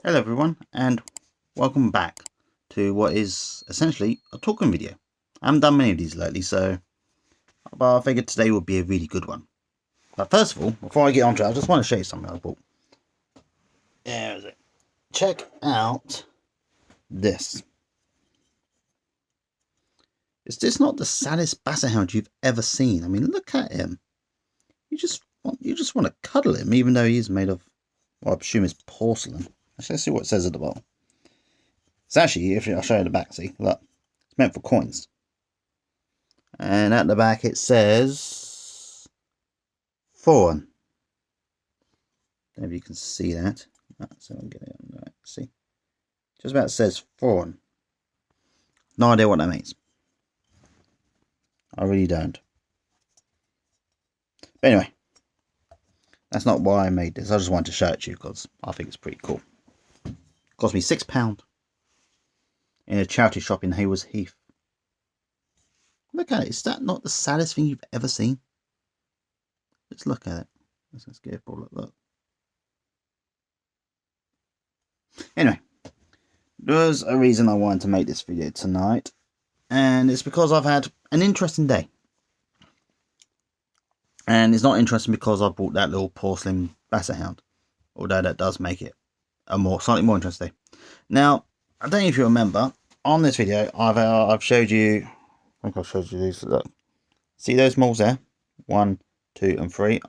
Hello everyone, and welcome back to what is essentially a talking video. I haven't done many of these lately, but I figured today would be a really good one. But first of all, before I get on to it, I just want to show you something I bought. There is it. Check out this. Is this not the saddest basset hound you've ever seen? I mean, look at him. You just want to cuddle him, even though he's made of, well, I presume it's porcelain. Let's see what it says at the bottom. It's actually, if I'll show you the back, see, look, it's meant for coins. And at the back it says foreign. Maybe you can see that. So I'll get it on right. See, just about says foreign. No idea what that means. I really don't. But anyway, that's not why I made this. I just wanted to show it to you because I think it's pretty cool. It cost me £6 in a charity shop in Haywards Heath. Look at it. Is that not the saddest thing you've ever seen? Just look at it. Let's get a look. Anyway, there's a reason I wanted to make this video tonight, and it's because I've had an interesting day. And it's not interesting because I bought that little porcelain basset hound, although that does make it a slightly more interesting. Now, I don't know if you remember, on this video I've showed you, I think I've showed you these. Look, see those moles there? 1, 2 and 3.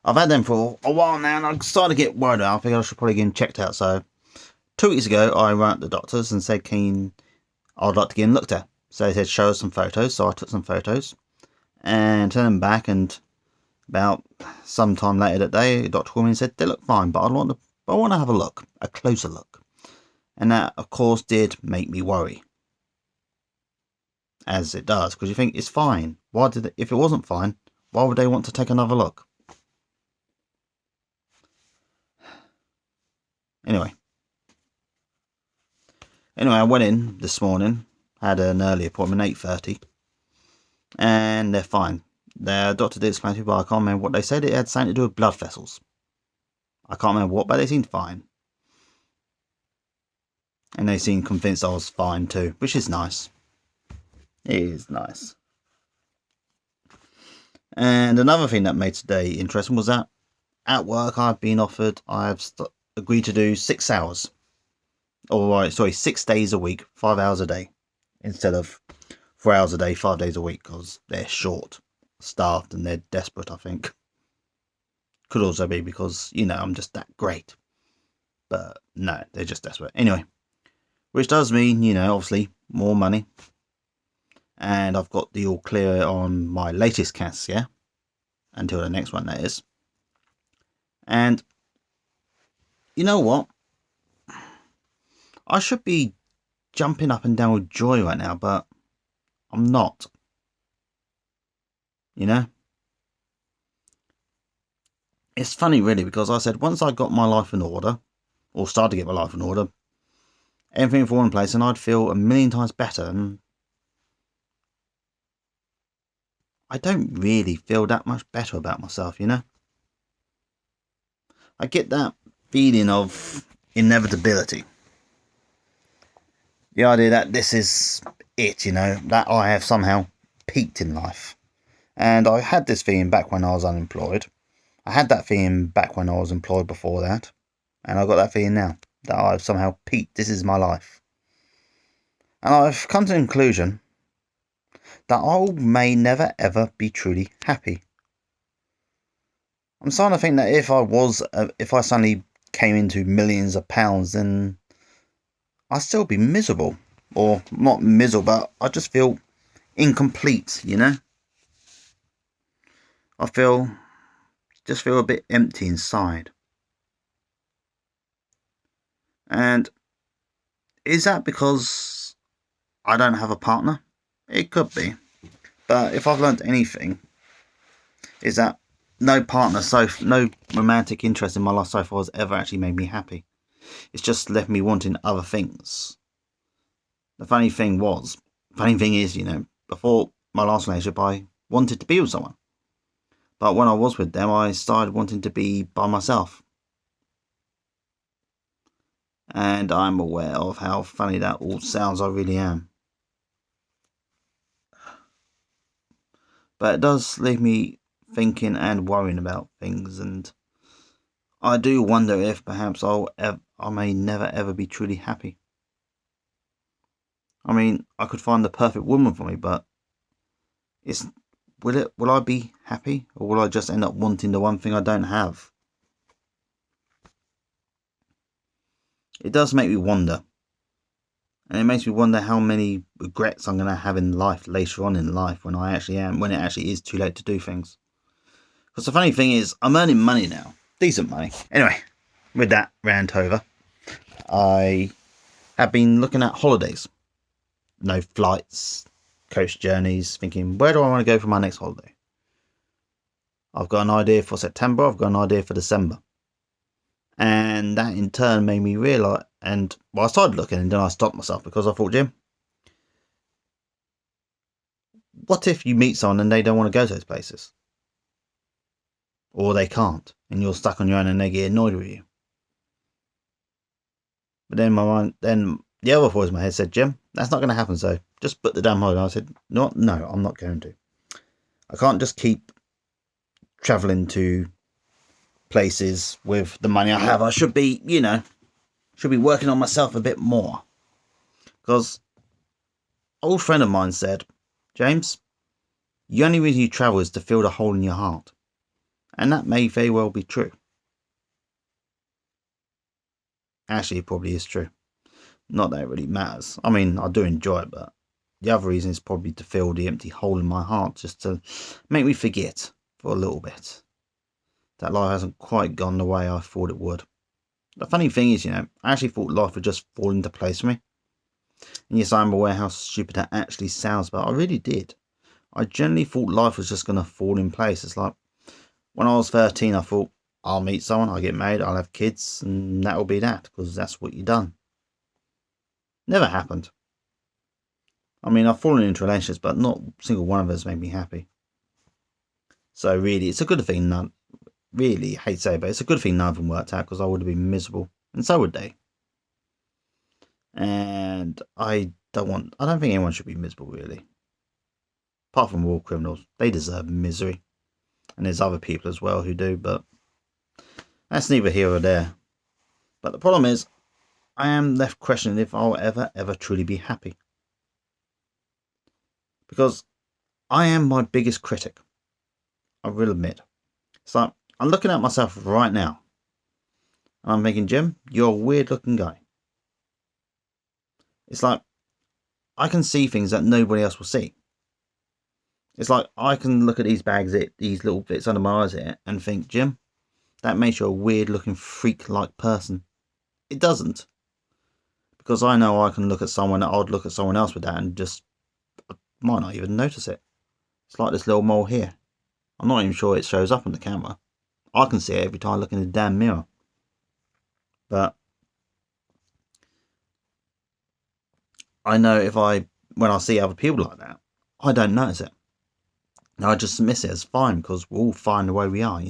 I've had them for a while now, and I'm starting to get worried about. I think I should probably get them checked out. So 2 weeks ago I rang up the doctors and said I'd like to get them looked at. So they said show us some photos, so I took some photos and turned them back, and about some time later that day the doctor called me and said they look fine, but I want to have a closer look. And that of course did make me worry, as it does, because you think it's fine. If it wasn't fine, why would they want to take another look? Anyway, I went in this morning, had an early appointment, 8:30, and they're fine. The doctor did explain to me, but I can't remember what they said. It had something to do with blood vessels. I can't remember what, but they seemed fine. And they seemed convinced I was fine too, which is nice. It is nice. And another thing that made today interesting was that at work I've agreed to do 6 hours. 6 days a week, 5 hours a day, instead of 4 hours a day, 5 days a week, because they're short staffed and they're desperate, I think. Could also be because, I'm just that great. But no, they're just desperate. Anyway, which does mean, obviously more money. And I've got the all clear on my latest cast, yeah? Until the next one, that is. And you know what? I should be jumping up and down with joy right now, but I'm not. It's funny really, because I said once I got my life in order, or started to get my life in order, everything would fall in place and I'd feel a million times better. And I don't really feel that much better about myself, I get that feeling of inevitability. The idea that this is it, that I have somehow peaked in life. And I had this feeling back when I was unemployed. I had that feeling back when I was employed before that. And I've got that feeling now, that I've somehow peaked. This is my life. And I've come to the conclusion that I may never ever be truly happy. I'm starting to think that if I suddenly came into millions of pounds, then I'd still be miserable. Or not miserable, but I just feel incomplete, I just feel a bit empty inside. And is that because I don't have a partner? It could be. But if I've learnt anything, is that no romantic interest in my life so far has ever actually made me happy. It's just left me wanting other things. The funny thing is, before my last relationship, I wanted to be with someone. But when I was with them, I started wanting to be by myself. And I'm aware of how funny that all sounds. I really am. But it does leave me thinking and worrying about things, and I do wonder if perhaps I may never ever be truly happy. I mean, I could find the perfect woman for me, but will I be happy, or will I just end up wanting the one thing I don't have? It does make me wonder. And it makes me wonder how many regrets I'm going to have in life later on in life when it actually is too late to do things. Because the funny thing is, I'm earning money now. Decent money. Anyway, with that rant over, I have been looking at holidays. No flights, coach journeys, thinking, where do I want to go for my next holiday? I've got an idea for September, I've got an idea for December. And that in turn made me realise, I started looking and then I stopped myself because I thought, Jim, what if you meet someone and they don't want to go to those places? Or they can't, and you're stuck on your own and they get annoyed with you. But then the other voice in my head said, Jim, that's not going to happen, so just book the damn holiday. I said, no, I'm not going to. I can't just keep travelling to places with the money I have. I should be, working on myself a bit more. Because an old friend of mine said, James, the only reason you travel is to fill the hole in your heart. And that may very well be true. Actually, it probably is true. Not that it really matters. I mean, I do enjoy it, but the other reason is probably to fill the empty hole in my heart, just to make me forget for a little bit that life hasn't quite gone the way I thought it would. The funny thing is, I actually thought life would just fall into place for me. And yes, I'm aware how stupid that actually sounds, but I really did. I generally thought life was just going to fall in place. It's like, when I was 13, I thought, I'll meet someone, I'll get married, I'll have kids, and that'll be that, because that's what you've done. Never happened. I mean, I've fallen into relationships, but not a single one of us made me happy. So really, it's a good thing really hate to say it, but it's a good thing none of them worked out, because I would have been miserable, and so would they. And I don't think anyone should be miserable, really. Apart from war criminals, they deserve misery. And there's other people as well who do, but that's neither here or there. But the problem is, I am left questioning if I'll ever truly be happy. Because I am my biggest critic. I will admit. It's like, I'm looking at myself right now. And I'm thinking, Jim, you're a weird looking guy. It's like, I can see things that nobody else will see. It's like, I can look at these bags, these little bits under my eyes here, and think, Jim, that makes you a weird looking freak-like person. It doesn't. Because I know I'd look at someone else with that and just might not even notice it. It's like this little mole here. I'm not even sure it shows up on the camera. I can see it every time I look in the damn mirror. But I know when I see other people like that, I don't notice it. I just dismiss it as fine, because we're all fine the way we are,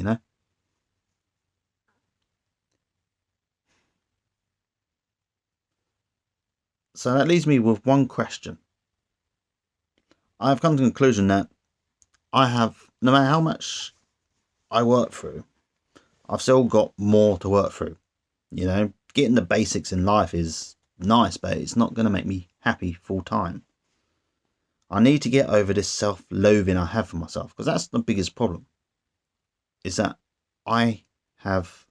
So that leaves me with one question. I've come to the conclusion that no matter how much I work through, I've still got more to work through. Getting the basics in life is nice, but it's not going to make me happy full time. I need to get over this self-loathing I have for myself, because that's the biggest problem. Is that I have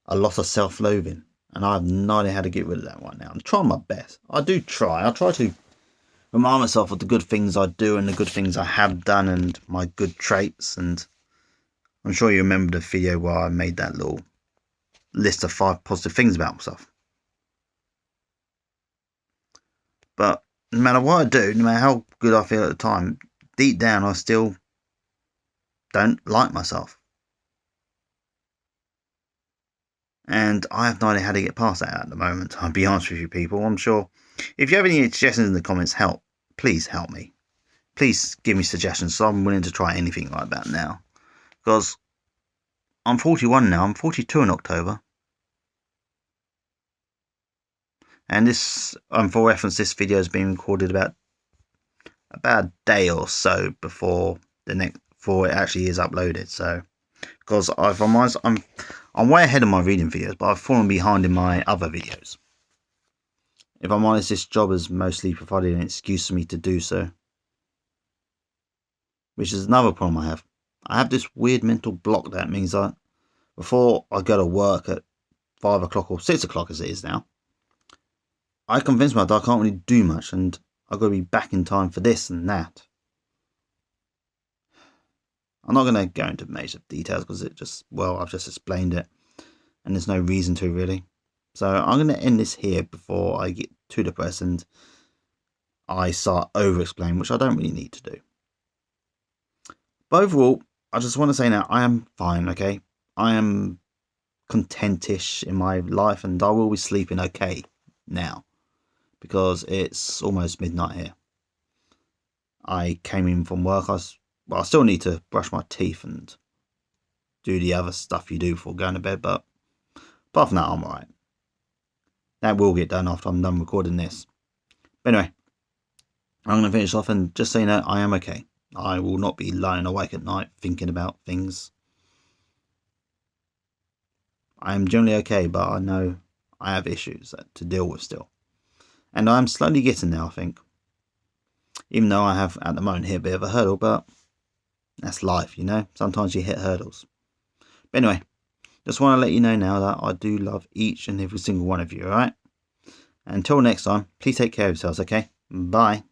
a lot of self-loathing, and I have no idea how to get rid of that right now. I'm trying my best. I do try. I try to remind myself of the good things I do and the good things I have done and my good traits. And I'm sure you remember the video where I made that little list of 5 positive things about myself. But no matter what I do, no matter how good I feel at the time, deep down I still don't like myself. And I have no idea how to get past that at the moment. I'll be honest with you people. I'm sure if you have any suggestions in the comments, please help me. Please give me suggestions, so I'm willing to try anything like that now. Because I'm 41 now. I'm 42 in October. And this, for reference, this video has been recorded about a day or so before before it actually is uploaded. So, because if I'm honest, I'm way ahead of my reading videos, but I've fallen behind in my other videos. If I'm honest, this job has mostly provided an excuse for me to do so, which is another problem I have. I have this weird mental block that means that before I go to work at 5 o'clock or 6 o'clock as it is now, I convince myself I can't really do much and I've got to be back in time for this and that. I'm not going to go into major details because I've just explained it and there's no reason to really. So I'm going to end this here before I get too depressed and I start over-explaining, which I don't really need to do. But overall, I just want to say now, I am fine, okay? I am contentish in my life and I will be sleeping okay now because it's almost midnight here. I came in from work. I still need to brush my teeth and do the other stuff you do before going to bed, but apart from that, I'm alright. That will get done after I'm done recording this. But anyway, I'm going to finish off and just so you know, I am okay. I will not be lying awake at night thinking about things. I am generally okay, but I know I have issues to deal with still. And I'm slowly getting there, I think. Even though I have, at the moment, hit a bit of a hurdle, but that's life, you know? Sometimes you hit hurdles. But anyway, just want to let you know now that I do love each and every single one of you, alright? Until next time, please take care of yourselves, okay? Bye.